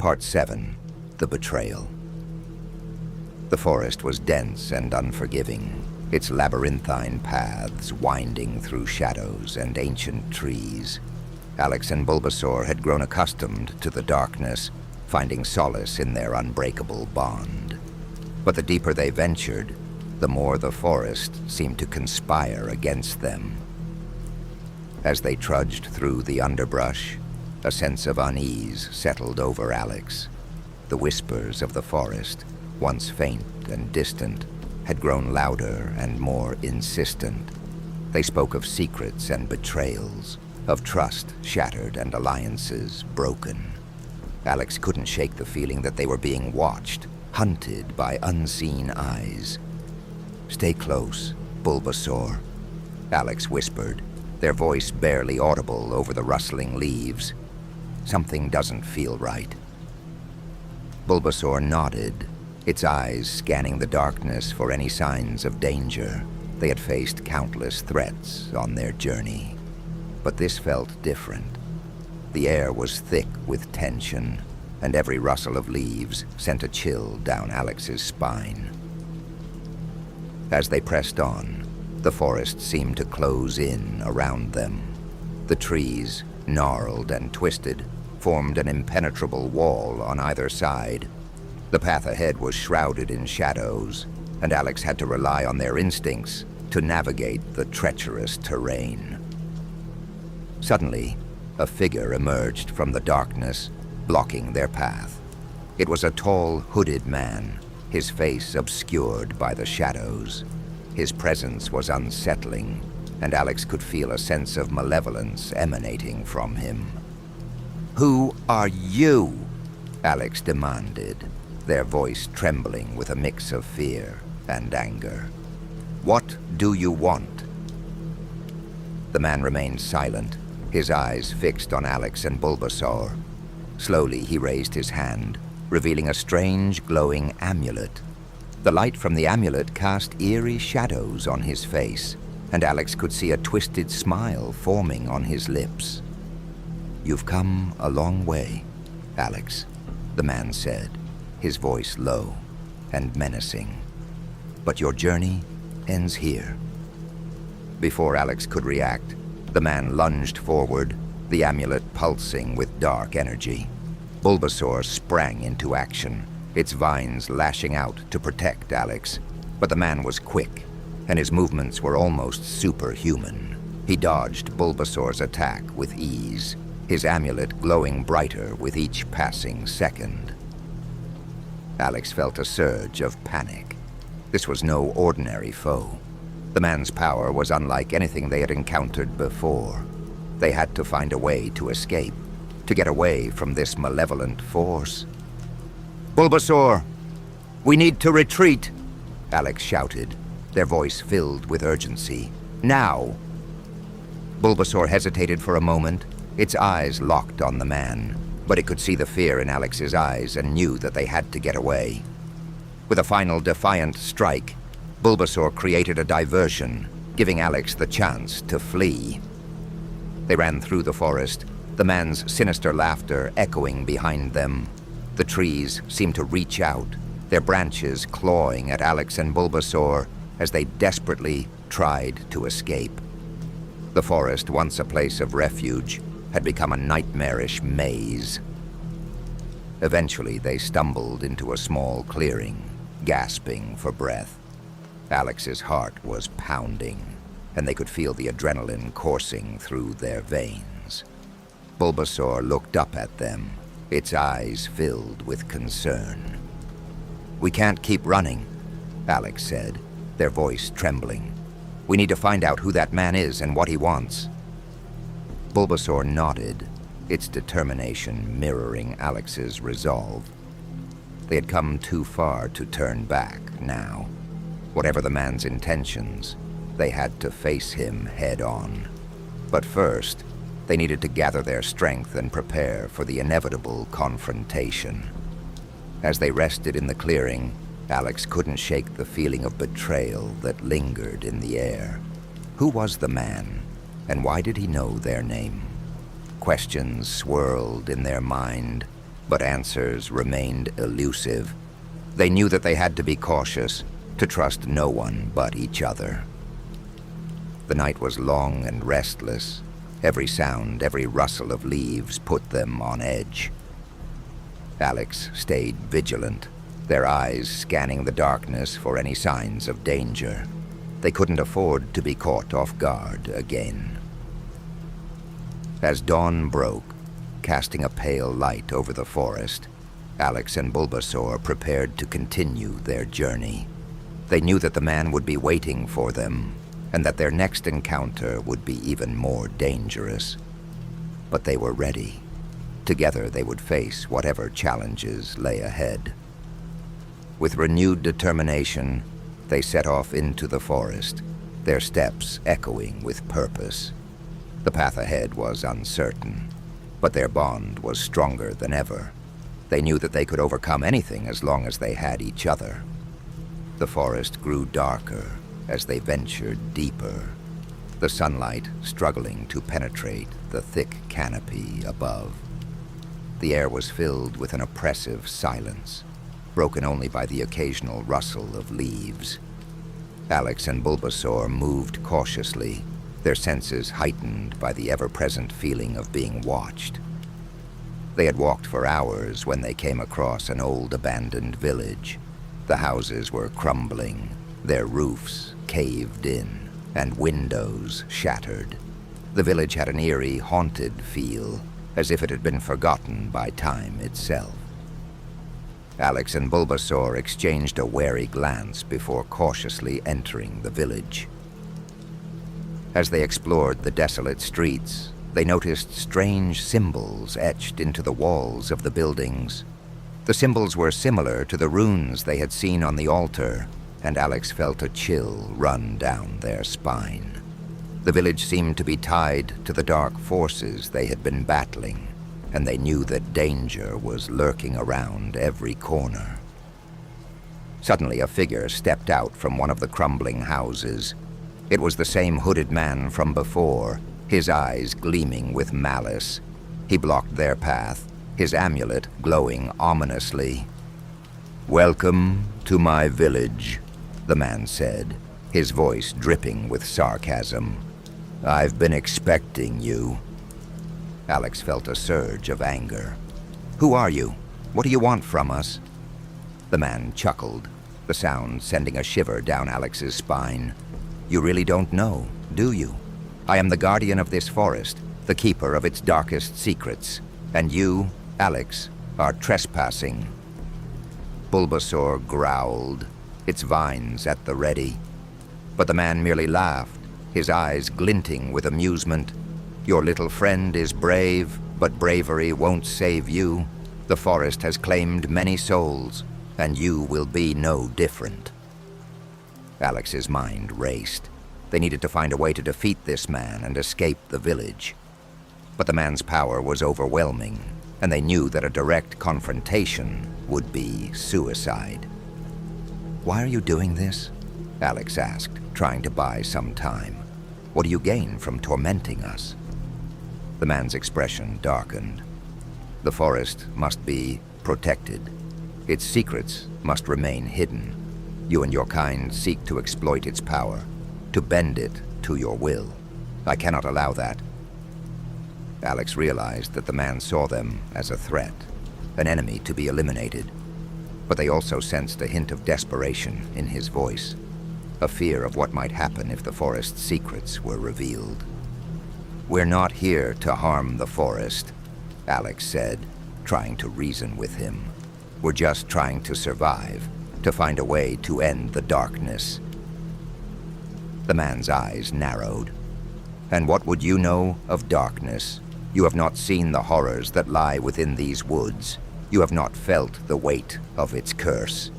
Part 7. The Betrayal. The forest was dense and unforgiving, its labyrinthine paths winding through shadows and ancient trees. Alex and Bulbasaur had grown accustomed to the darkness, finding solace in their unbreakable bond. But the deeper they ventured, the more the forest seemed to conspire against them. As they trudged through the underbrush, a sense of unease settled over Alex. The whispers of the forest, once faint and distant, had grown louder and more insistent. They spoke of secrets and betrayals, of trust shattered and alliances broken. Alex couldn't shake the feeling that they were being watched, hunted by unseen eyes. "Stay close, Bulbasaur," Alex whispered, their voice barely audible over the rustling leaves. "Something doesn't feel right." Bulbasaur nodded, its eyes scanning the darkness for any signs of danger. They had faced countless threats on their journey, but this felt different. The air was thick with tension, and every rustle of leaves sent a chill down Alex's spine. As they pressed on, the forest seemed to close in around them. The trees, gnarled and twisted, formed an impenetrable wall on either side. The path ahead was shrouded in shadows, and Alex had to rely on their instincts to navigate the treacherous terrain. Suddenly, a figure emerged from the darkness, blocking their path. It was a tall, hooded man, his face obscured by the shadows. His presence was unsettling, and Alex could feel a sense of malevolence emanating from him. "Who are you?" Alex demanded, their voice trembling with a mix of fear and anger. "What do you want?" The man remained silent, his eyes fixed on Alex and Bulbasaur. Slowly he raised his hand, revealing a strange, glowing amulet. The light from the amulet cast eerie shadows on his face, and Alex could see a twisted smile forming on his lips. "You've come a long way, Alex," the man said, his voice low and menacing. "But your journey ends here." Before Alex could react, the man lunged forward, the amulet pulsing with dark energy. Bulbasaur sprang into action, its vines lashing out to protect Alex. But the man was quick, and his movements were almost superhuman. He dodged Bulbasaur's attack with ease, his amulet glowing brighter with each passing second. Alex felt a surge of panic. This was no ordinary foe. The man's power was unlike anything they had encountered before. They had to find a way to escape, to get away from this malevolent force. "Bulbasaur, we need to retreat," Alex shouted, their voice filled with urgency. "Now!" Bulbasaur hesitated for a moment, its eyes locked on the man, but it could see the fear in Alex's eyes and knew that they had to get away. With a final defiant strike, Bulbasaur created a diversion, giving Alex the chance to flee. They ran through the forest, the man's sinister laughter echoing behind them. The trees seemed to reach out, their branches clawing at Alex and Bulbasaur as they desperately tried to escape. The forest, once a place of refuge, had become a nightmarish maze. Eventually, they stumbled into a small clearing, gasping for breath. Alex's heart was pounding, and they could feel the adrenaline coursing through their veins. Bulbasaur looked up at them, its eyes filled with concern. "We can't keep running," Alex said, their voice trembling. "We need to find out who that man is and what he wants." Bulbasaur nodded, its determination mirroring Alex's resolve. They had come too far to turn back now. Whatever the man's intentions, they had to face him head-on. But first, they needed to gather their strength and prepare for the inevitable confrontation. As they rested in the clearing, Alex couldn't shake the feeling of betrayal that lingered in the air. Who was the man, and why did he know their name? Questions swirled in their mind, but answers remained elusive. They knew that they had to be cautious, to trust no one but each other. The night was long and restless. Every sound, every rustle of leaves put them on edge. Alex stayed vigilant, their eyes scanning the darkness for any signs of danger. They couldn't afford to be caught off guard again. As dawn broke, casting a pale light over the forest, Alex and Bulbasaur prepared to continue their journey. They knew that the man would be waiting for them, and that their next encounter would be even more dangerous. But they were ready. Together they would face whatever challenges lay ahead. With renewed determination, they set off into the forest, their steps echoing with purpose. The path ahead was uncertain, but their bond was stronger than ever. They knew that they could overcome anything as long as they had each other. The forest grew darker as they ventured deeper, the sunlight struggling to penetrate the thick canopy above. The air was filled with an oppressive silence, broken only by the occasional rustle of leaves. Alex and Bulbasaur moved cautiously, their senses heightened by the ever-present feeling of being watched. They had walked for hours when they came across an old abandoned village. The houses were crumbling, their roofs caved in, and windows shattered. The village had an eerie, haunted feel, as if it had been forgotten by time itself. Alex and Bulbasaur exchanged a wary glance before cautiously entering the village. As they explored the desolate streets, they noticed strange symbols etched into the walls of the buildings. The symbols were similar to the runes they had seen on the altar, and Alex felt a chill run down their spine. The village seemed to be tied to the dark forces they had been battling, and they knew that danger was lurking around every corner. Suddenly, a figure stepped out from one of the crumbling houses. It was the same hooded man from before, his eyes gleaming with malice. He blocked their path, his amulet glowing ominously. "Welcome to my village," the man said, his voice dripping with sarcasm. "I've been expecting you." Alex felt a surge of anger. "Who are you? What do you want from us?" The man chuckled, the sound sending a shiver down Alex's spine. "You really don't know, do you? I am the guardian of this forest, the keeper of its darkest secrets, and you, Alex, are trespassing." Bulbasaur growled, its vines at the ready. But the man merely laughed, his eyes glinting with amusement. "Your little friend is brave, but bravery won't save you. The forest has claimed many souls, and you will be no different." Alex's mind raced. They needed to find a way to defeat this man and escape the village. But the man's power was overwhelming, and they knew that a direct confrontation would be suicide. "Why are you doing this?" Alex asked, trying to buy some time. "What do you gain from tormenting us?" The man's expression darkened. "The forest must be protected. Its secrets must remain hidden. You and your kind seek to exploit its power, to bend it to your will. I cannot allow that." Alex realized that the man saw them as a threat, an enemy to be eliminated. But they also sensed a hint of desperation in his voice, a fear of what might happen if the forest's secrets were revealed. "We're not here to harm the forest," Alex said, trying to reason with him. "We're just trying to survive, to find a way to end the darkness." The man's eyes narrowed. "And what would you know of darkness? You have not seen the horrors that lie within these woods. You have not felt the weight of its curse."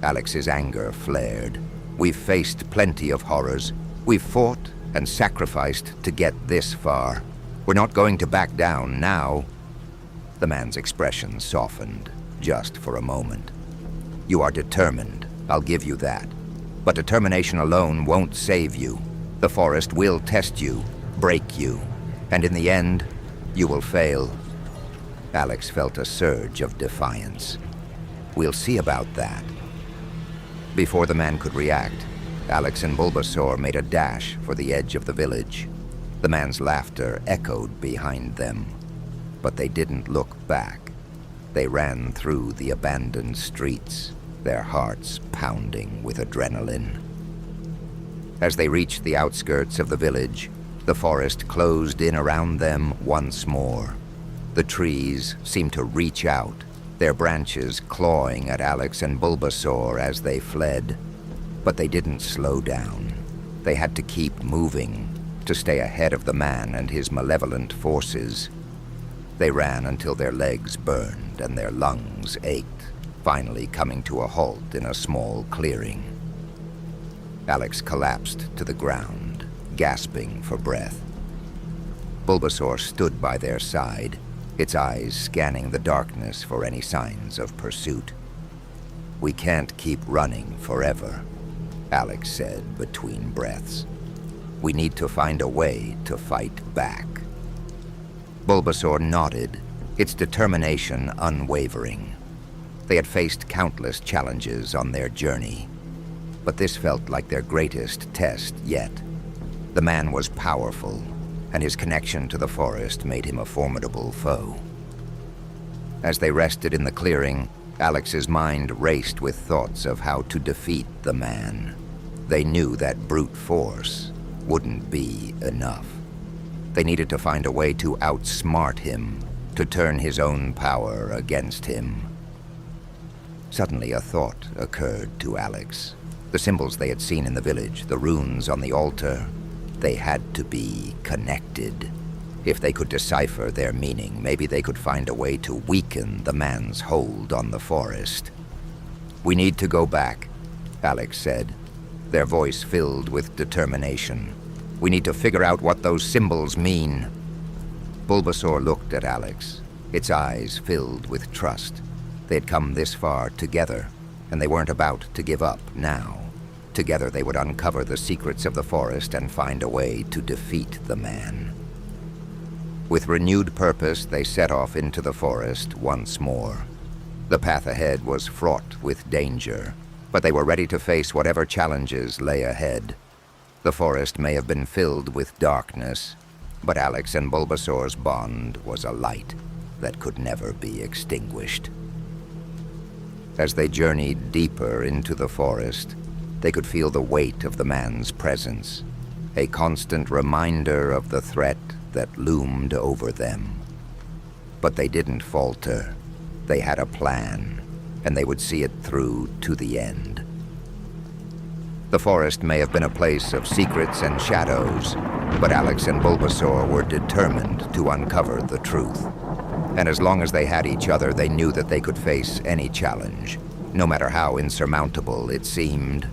Alex's anger flared. "We've faced plenty of horrors. We've fought and sacrificed to get this far. We're not going to back down now." The man's expression softened, just for a moment. "You are determined, I'll give you that. But determination alone won't save you. The forest will test you, break you, and in the end, you will fail." Alex felt a surge of defiance. "We'll see about that." Before the man could react, Alex and Bulbasaur made a dash for the edge of the village. The man's laughter echoed behind them, but they didn't look back. They ran through the abandoned streets, their hearts pounding with adrenaline. As they reached the outskirts of the village, the forest closed in around them once more. The trees seemed to reach out, their branches clawing at Alex and Bulbasaur as they fled. But they didn't slow down. They had to keep moving to stay ahead of the man and his malevolent forces. They ran until their legs burned and their lungs ached, finally coming to a halt in a small clearing. Alex collapsed to the ground, gasping for breath. Bulbasaur stood by their side, its eyes scanning the darkness for any signs of pursuit. "We can't keep running forever," Alex said between breaths. "We need to find a way to fight back." Bulbasaur nodded, its determination unwavering. They had faced countless challenges on their journey, but this felt like their greatest test yet. The man was powerful, and his connection to the forest made him a formidable foe. As they rested in the clearing, Alex's mind raced with thoughts of how to defeat the man. They knew that brute force wouldn't be enough. They needed to find a way to outsmart him, to turn his own power against him. Suddenly a thought occurred to Alex. The symbols they had seen in the village, the runes on the altar, they had to be connected. If they could decipher their meaning, maybe they could find a way to weaken the man's hold on the forest. "We need to go back," Alex said, their voice filled with determination. "We need to figure out what those symbols mean." Bulbasaur looked at Alex, its eyes filled with trust. They had come this far together, and they weren't about to give up now. Together they would uncover the secrets of the forest and find a way to defeat the man. With renewed purpose, they set off into the forest once more. The path ahead was fraught with danger, but they were ready to face whatever challenges lay ahead. The forest may have been filled with darkness, but Alex and Bulbasaur's bond was a light that could never be extinguished. As they journeyed deeper into the forest, they could feel the weight of the man's presence, a constant reminder of the threat that loomed over them. But they didn't falter. They had a plan, and they would see it through to the end. The forest may have been a place of secrets and shadows, but Alex and Bulbasaur were determined to uncover the truth. And as long as they had each other, they knew that they could face any challenge, no matter how insurmountable it seemed.